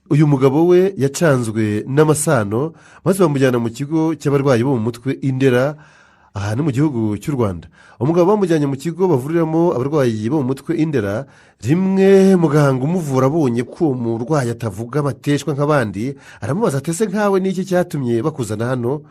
uyu mugabo we yacanzwe n'amasano maze bamujyana mu kigo cy'abarwayi bo mu mutwe Indera, aha ni mu gihugu cy'u Rwanda. Umugabo bamujyanye mu kigo bavuriramo abarwayi bo mu mutwe Indera. Rimwe muganga umuvura abonye ko uwo murwayi atavuga amateshwa nk'abandi, aramubaza ati ese nkawe n'iki cyatumye bakuzana hano?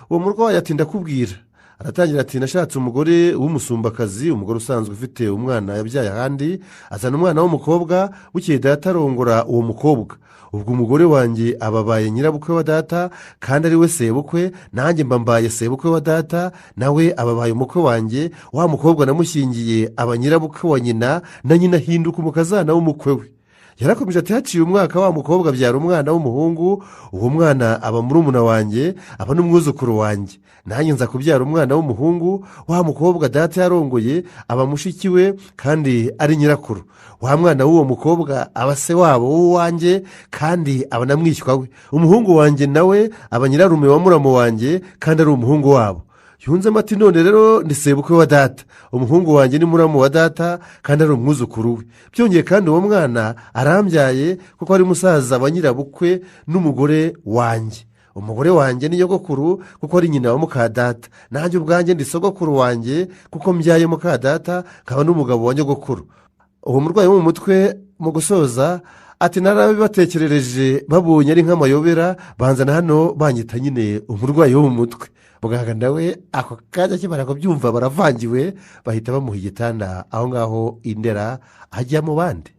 Uwo murwayi ati ndakubwira. Aratangira ati nashatse umugore w'umusumbakazi, umugore usanzwe ufite umwana yabyaye ahandi, azana umwana w'umukobwa, bukeye data arongora uwo mukobwa. Ubwo umugore wanjye ababaye nyirabukwe wa data kandi ari we sebukwe, nanjye mbambaye sebukwe wa data, nawe ababaye umukwe wanjye. Wa mukobwa namushyingiye aba nyirabukwe wa nyina, na nyina ahinduka umukazana w'umukwe we. Yarakomeje ati haciye umwaka wa mukobwa abyara umwana w'umuhungu, uwo mwana aba murumuna wanjye, aba n'umwuzukuru wanjye. Nanjye nza kubyara umwana w'umuhungu, wa mukobwa data yarongoye aba mushiki we kandi ari nyirakuru. Wa mwana w'uwo mukobwa aba se wabo w'uwanjye kandi aba na mwishywa we. Umuhungu wanjye nawe aba nyirarume wa muramu wanjye kandi ari umuhungu wabo. Yunzemo ati none rero ni sebukwe wa data, umuhungu wanjye ni muramu wa data kandi ari umwuzukuru we. Byongeye kandi uwo mwana arambyaye kuko ari musaza wa nyirabukwe n'umugore wanjye. Umugore wanjye ni nyogokuru kuko ari nyina wa mukadata, nanjye ubwanjye ndi sogokuru wanjye kuko mbyaye mukadata nkaba n'umugabo wa nyogokuru. Uwo murwayi wo mu mutwe mu gusoza ati narabibatekerereje babonye ari nk'amayobera, banzana hano banyita nyine umurwayi wo mu mutwe. Muganga nawe ako kanya akimara kubyumva baravangiwe, bahita bamuha igitanda aho ngaho Indera ajya mu bandi.